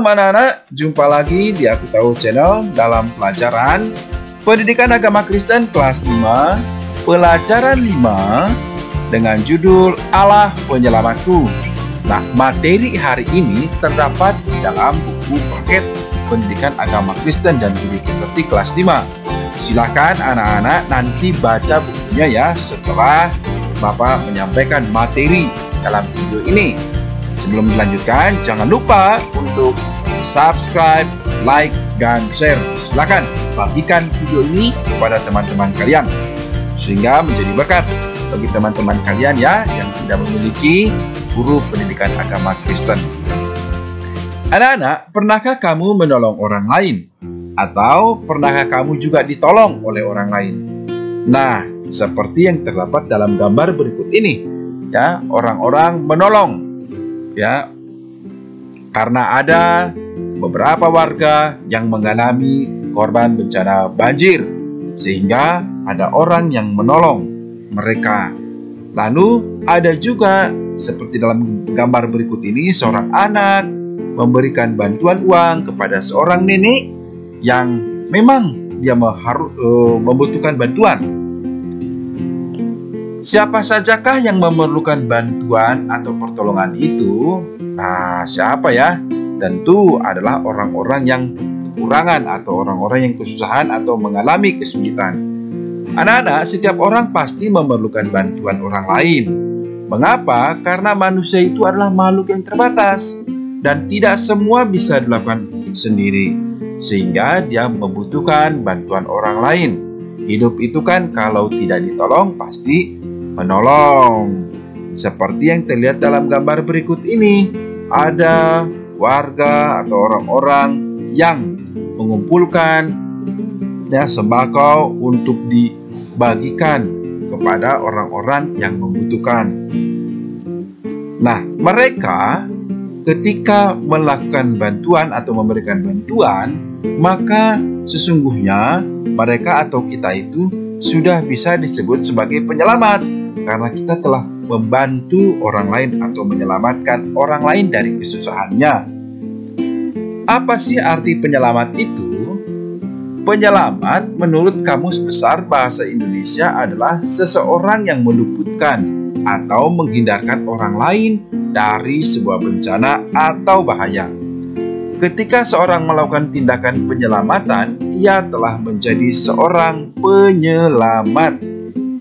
Shalom anak-anak, jumpa lagi di Aku Tahu Channel dalam pelajaran Pendidikan Agama Kristen kelas 5, pelajaran 5 dengan judul Allah Penyelamatku. Nah, materi hari ini terdapat di dalam buku paket Pendidikan Agama Kristen dan Budi Pekerti kelas 5. Silakan anak-anak nanti baca bukunya ya setelah Bapak menyampaikan materi dalam video ini. Sebelum dilanjutkan, jangan lupa untuk subscribe, like, dan share. Silakan bagikan video ini kepada teman-teman kalian sehingga menjadi berkat bagi teman-teman kalian ya yang tidak memiliki guru pendidikan agama Kristen. Anak-anak, pernahkah kamu menolong orang lain? Atau pernahkah kamu juga ditolong oleh orang lain? Nah, seperti yang terdapat dalam gambar berikut ini, ya, orang-orang menolong, ya, karena ada beberapa warga yang mengalami korban bencana banjir, sehingga ada orang yang menolong mereka. Lalu ada juga seperti dalam gambar berikut ini, seorang anak memberikan bantuan uang kepada seorang nenek yang memang dia membutuhkan bantuan. Siapa sajakah yang memerlukan bantuan atau pertolongan itu? Nah, siapa ya? Tentu adalah orang-orang yang kekurangan atau orang-orang yang kesusahan atau mengalami kesulitan. Anak-anak, setiap orang pasti memerlukan bantuan orang lain. Mengapa? Karena manusia itu adalah makhluk yang terbatas dan tidak semua bisa dilakukan sendiri, sehingga dia membutuhkan bantuan orang lain. Hidup itu kan kalau tidak ditolong pasti menolong. Seperti yang terlihat dalam gambar berikut ini, ada warga atau orang-orang yang mengumpulkan ya sembako untuk dibagikan kepada orang-orang yang membutuhkan. Nah, mereka ketika melakukan bantuan atau memberikan bantuan, maka sesungguhnya mereka atau kita itu sudah bisa disebut sebagai penyelamat karena kita telah membantu orang lain atau menyelamatkan orang lain dari kesusahannya. Apa sih arti penyelamat itu? Penyelamat menurut Kamus Besar Bahasa Indonesia adalah seseorang yang meluputkan atau menghindarkan orang lain dari sebuah bencana atau bahaya. Ketika seorang melakukan tindakan penyelamatan, ia telah menjadi seorang penyelamat.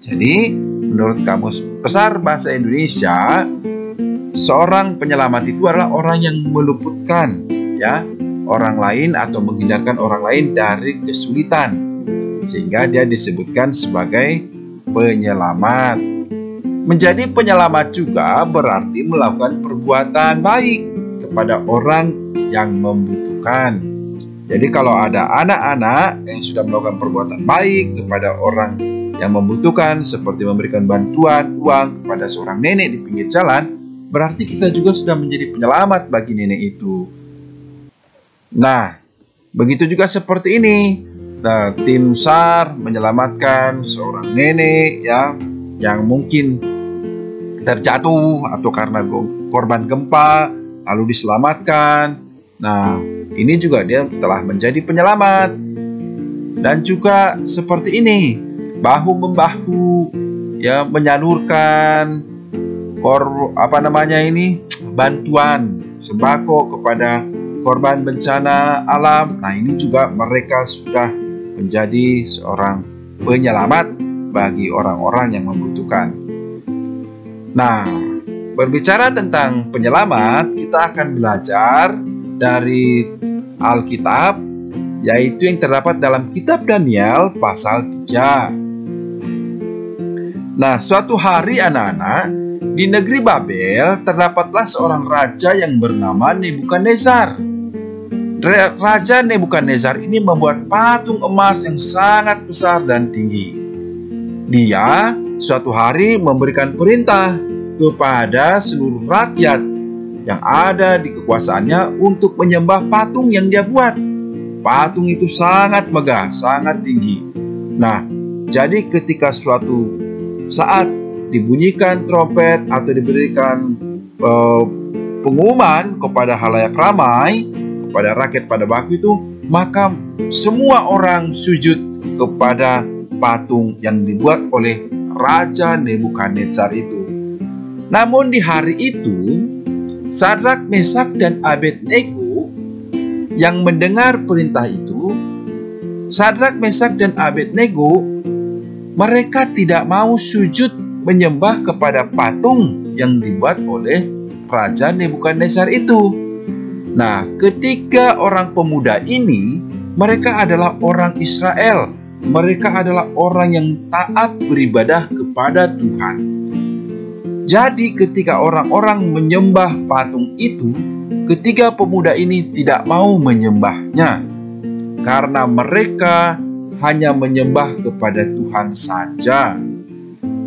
Jadi, menurut Kamus Besar Bahasa Indonesia, seorang penyelamat itu adalah orang yang meluputkan ya orang lain atau menghindarkan orang lain dari kesulitan, sehingga dia disebutkan sebagai penyelamat. Menjadi penyelamat juga berarti melakukan perbuatan baik kepada orang yang membutuhkan. Jadi kalau ada anak-anak yang sudah melakukan perbuatan baik kepada orang yang membutuhkan, seperti memberikan bantuan uang kepada seorang nenek di pinggir jalan, berarti kita juga sudah menjadi penyelamat bagi nenek itu. Nah, begitu juga seperti ini. Nah, tim SAR menyelamatkan seorang nenek ya yang mungkin terjatuh atau karena korban gempa lalu diselamatkan. Nah, ini juga dia telah menjadi penyelamat. Dan juga seperti ini, bahu-membahu ya menyalurkan bantuan sembako kepada korban bencana alam. Nah, ini juga mereka sudah menjadi seorang penyelamat bagi orang-orang yang membutuhkan. Nah, berbicara tentang penyelamat, kita akan belajar dari Alkitab, yaitu yang terdapat dalam kitab Daniel pasal 3. Nah, suatu hari anak-anak, di negeri Babel terdapatlah seorang raja yang bernama Nebukadnezar. Raja Nebukadnezar ini membuat patung emas yang sangat besar dan tinggi. Dia suatu hari memberikan perintah kepada seluruh rakyat yang ada di kekuasaannya untuk menyembah patung yang dia buat. Patung itu sangat megah, sangat tinggi. Nah, jadi ketika suatu saat dibunyikan trompet atau diberikan pengumuman kepada halayak ramai, kepada rakyat pada waktu itu, maka semua orang sujud kepada patung yang dibuat oleh Raja Nebukadnezar itu. Namun di hari itu, Sadrak, Mesak, dan Abednego yang mendengar perintah itu, Sadrak, Mesak, dan Abednego, mereka tidak mau sujud menyembah kepada patung yang dibuat oleh Raja Nebukadnezar itu. Nah, ketiga orang pemuda ini, mereka adalah orang Israel. Mereka adalah orang yang taat beribadah kepada Tuhan. Jadi ketika orang-orang menyembah patung itu, ketiga pemuda ini tidak mau menyembahnya. Karena mereka hanya menyembah kepada Tuhan saja.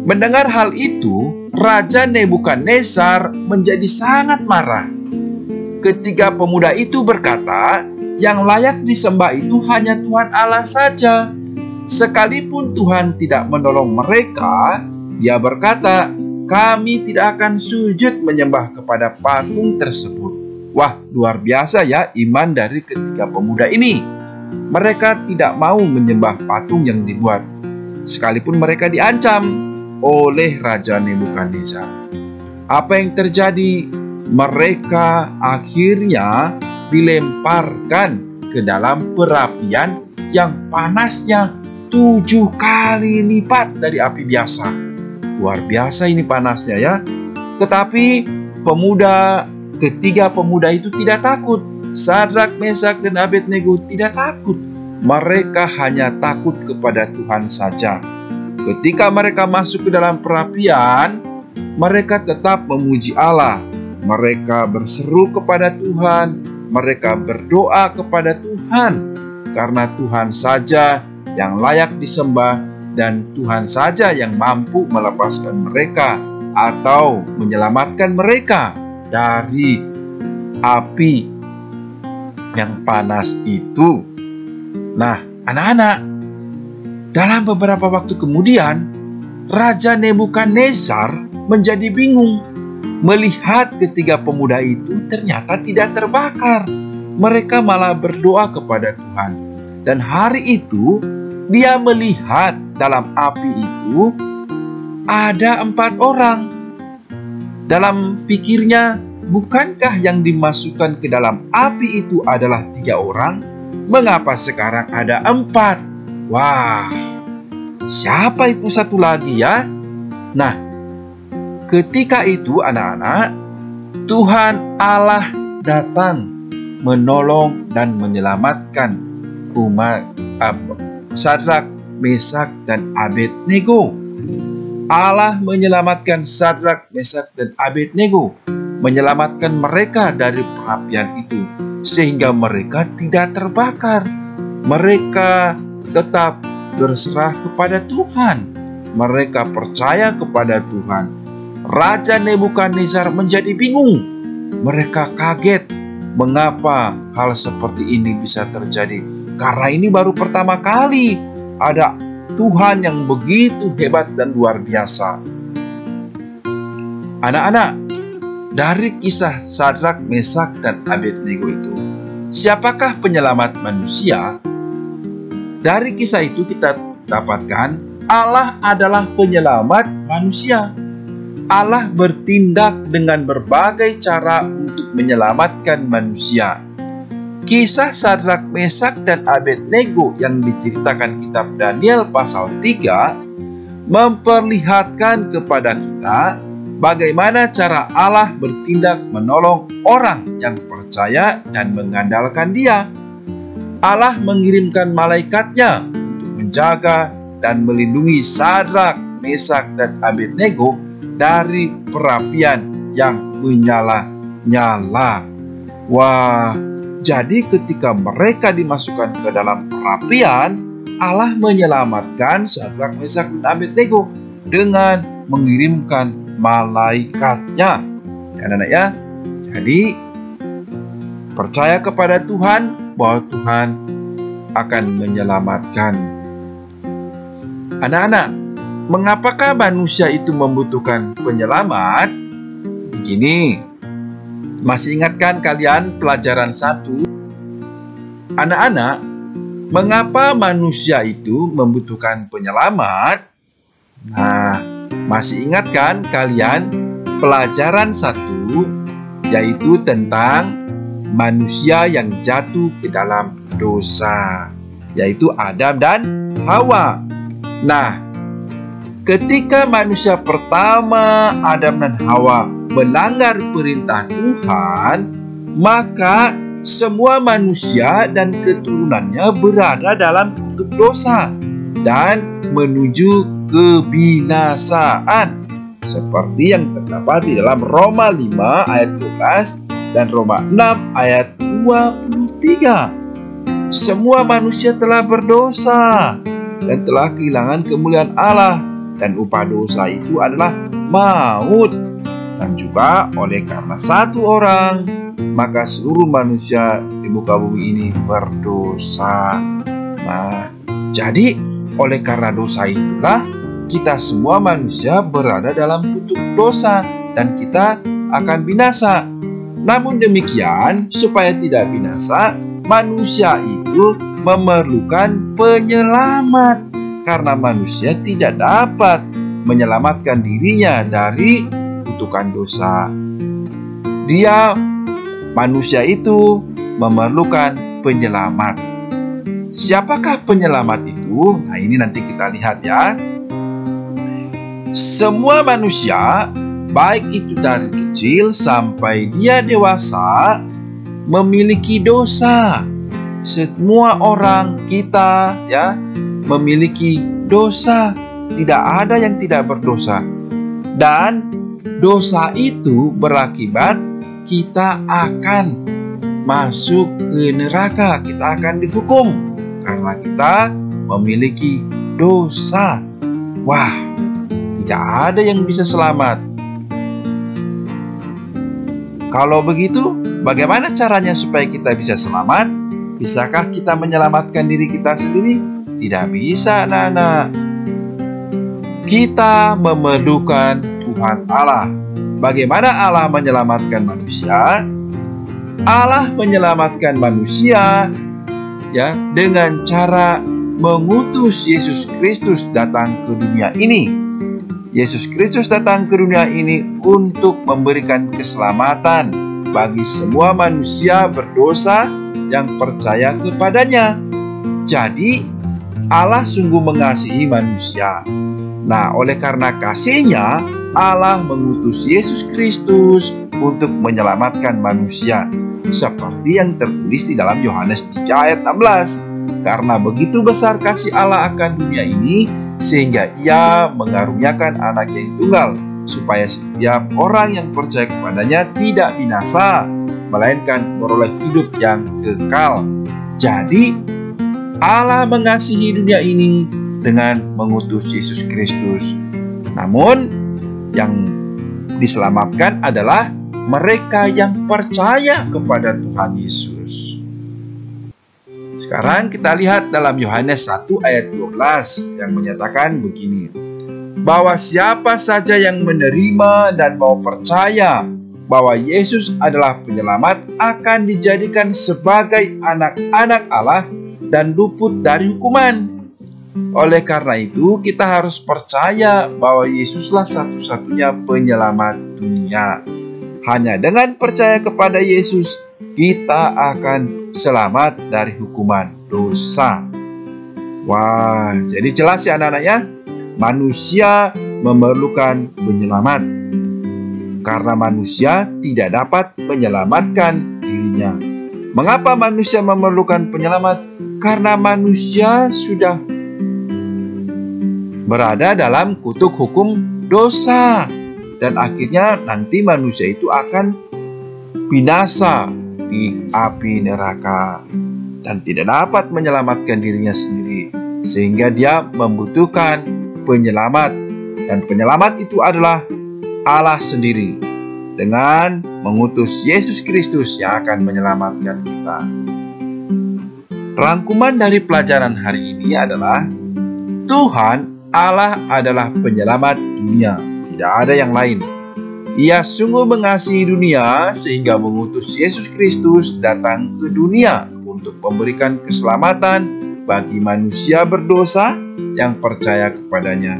Mendengar hal itu, Raja Nebukadnezar menjadi sangat marah. Ketiga pemuda itu berkata, yang layak disembah itu hanya Tuhan Allah saja. Sekalipun Tuhan tidak menolong mereka, dia berkata, kami tidak akan sujud menyembah kepada patung tersebut. Wah, luar biasa ya iman dari ketiga pemuda ini. Mereka tidak mau menyembah patung yang dibuat, sekalipun mereka diancam oleh Raja Nebukadnezar. Apa yang terjadi? Mereka akhirnya dilemparkan ke dalam perapian yang panasnya 7 kali lipat dari api biasa. Luar biasa ini panasnya ya. Tetapi ketiga pemuda itu tidak takut. Sadrak, Mesak, dan Abednego tidak takut. Mereka hanya takut kepada Tuhan saja. Ketika mereka masuk ke dalam perapian, mereka tetap memuji Allah. Mereka berseru kepada Tuhan, mereka berdoa kepada Tuhan, karena Tuhan saja yang layak disembah dan Tuhan saja yang mampu melepaskan mereka atau menyelamatkan mereka dari api yang panas itu. Nah, anak-anak, dalam beberapa waktu kemudian, Raja Nebukadnezar menjadi bingung melihat ketiga pemuda itu ternyata tidak terbakar. Mereka malah berdoa kepada Tuhan. Dan hari itu dia melihat dalam api itu ada 4 orang. Dalam pikirnya, bukankah yang dimasukkan ke dalam api itu adalah 3 orang? Mengapa sekarang ada 4? Wah, siapa itu satu lagi ya? Nah, ketika itu anak-anak, Tuhan Allah datang menolong dan menyelamatkan umat Sadrak, Mesak, dan Abednego. Allah menyelamatkan Sadrak, Mesak, dan Abednego, menyelamatkan mereka dari perapian itu, sehingga mereka tidak terbakar. Mereka tetap berserah kepada Tuhan. Mereka percaya kepada Tuhan. Raja Nebukadnezar menjadi bingung. Mereka kaget mengapa hal seperti ini bisa terjadi. Karena ini baru pertama kali ada Tuhan yang begitu hebat dan luar biasa. Anak-anak, dari kisah Sadrak, Mesak, dan Abednego itu, siapakah penyelamat manusia? Dari kisah itu kita dapatkan Allah adalah penyelamat manusia. Allah bertindak dengan berbagai cara untuk menyelamatkan manusia. Kisah Sadrak, Mesak, dan Abednego yang diceritakan kitab Daniel pasal 3 memperlihatkan kepada kita bagaimana cara Allah bertindak menolong orang yang percaya dan mengandalkan Dia. Allah mengirimkan malaikatnya untuk menjaga dan melindungi Sadrak, Mesak, dan Abednego dari perapian yang menyala-nyala. Wah, jadi ketika mereka dimasukkan ke dalam perapian, Allah menyelamatkan Sadrak, Mesak, dan Abednego dengan mengirimkan malaikatnya. Ya, anak-anak ya. Jadi percaya kepada Tuhan bahwa Tuhan akan menyelamatkan. Anak-anak, mengapakah manusia itu membutuhkan penyelamat? Begini, masih ingatkah kalian pelajaran 1 Anak-anak, mengapa manusia itu membutuhkan penyelamat? Nah, masih ingat kan kalian pelajaran 1, yaitu tentang manusia yang jatuh ke dalam dosa, yaitu Adam dan Hawa. Nah, ketika manusia pertama Adam dan Hawa melanggar perintah Tuhan, maka semua manusia dan keturunannya berada dalam kutub dosa dan menuju kebinasaan, seperti yang terdapat di dalam Roma 5 ayat 12 dan Roma 6 ayat 23. Semua manusia telah berdosa dan telah kehilangan kemuliaan Allah, dan upah dosa itu adalah maut. Dan juga oleh karena satu orang, maka seluruh manusia di muka bumi ini berdosa. Nah, jadi oleh karena dosa itulah kita semua manusia berada dalam kutub dosa dan kita akan binasa. Namun demikian, supaya tidak binasa, manusia itu memerlukan penyelamat, karena manusia tidak dapat menyelamatkan dirinya dari kutukan dosa. Manusia itu memerlukan penyelamat. Siapakah penyelamat itu? Nah, ini nanti kita lihat ya. Semua manusia, baik itu dari kecil sampai dia dewasa, memiliki dosa. Semua orang kita ya memiliki dosa. Tidak ada yang tidak berdosa. Dan dosa itu berakibat kita akan masuk ke neraka. Kita akan dihukum karena kita memiliki dosa. Wah, tidak ada yang bisa selamat. Kalau begitu, bagaimana caranya supaya kita bisa selamat? Bisakah kita menyelamatkan diri kita sendiri? Tidak bisa, anak-anak. Kita memerlukan Tuhan Allah. Bagaimana Allah menyelamatkan manusia? Allah menyelamatkan manusia ya dengan cara mengutus Yesus Kristus datang ke dunia ini. Yesus Kristus datang ke dunia ini untuk memberikan keselamatan bagi semua manusia berdosa yang percaya kepadanya. Jadi, Allah sungguh mengasihi manusia. Nah, oleh karena kasih-Nya, Allah mengutus Yesus Kristus untuk menyelamatkan manusia, seperti yang tertulis di dalam Yohanes 3 ayat 16. Karena begitu besar kasih Allah akan dunia ini, sehingga Ia mengaruniakan anak yang tunggal, supaya setiap orang yang percaya kepadanya tidak binasa, melainkan beroleh hidup yang kekal. Jadi, Allah mengasihi dunia ini dengan mengutus Yesus Kristus. Namun, yang diselamatkan adalah mereka yang percaya kepada Tuhan Yesus. Sekarang kita lihat dalam Yohanes 1 ayat 12 yang menyatakan begini, bahwa siapa saja yang menerima dan mau percaya bahwa Yesus adalah penyelamat akan dijadikan sebagai anak-anak Allah dan luput dari hukuman. Oleh karena itu, kita harus percaya bahwa Yesuslah satu-satunya penyelamat dunia. Hanya dengan percaya kepada Yesus, kita akan selamat dari hukuman dosa. Wah, jadi jelas ya anak-anak ya, manusia memerlukan penyelamat. Karena manusia tidak dapat menyelamatkan dirinya. Mengapa manusia memerlukan penyelamat? Karena manusia sudah berada dalam kutuk hukum dosa, dan akhirnya nanti manusia itu akan binasa di api neraka dan tidak dapat menyelamatkan dirinya sendiri, sehingga dia membutuhkan penyelamat, dan penyelamat itu adalah Allah sendiri dengan mengutus Yesus Kristus yang akan menyelamatkan kita. Rangkuman dari pelajaran hari ini adalah Tuhan Allah adalah penyelamat dunia, tidak ada yang lain. Ia sungguh mengasihi dunia sehingga mengutus Yesus Kristus datang ke dunia untuk memberikan keselamatan bagi manusia berdosa yang percaya kepadanya.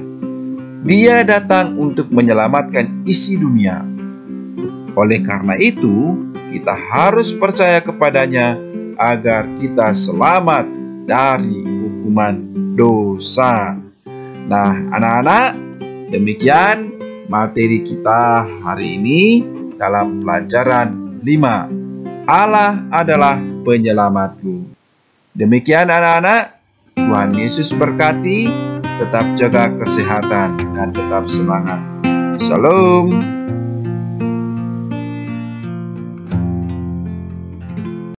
Dia datang untuk menyelamatkan isi dunia. Oleh karena itu, kita harus percaya kepadanya agar kita selamat dari hukuman dosa. Nah, anak-anak, demikian materi kita hari ini dalam pelajaran 5. Allah adalah penyelamatku. Demikian anak-anak, Tuhan Yesus berkati, tetap jaga kesehatan dan tetap semangat. Shalom.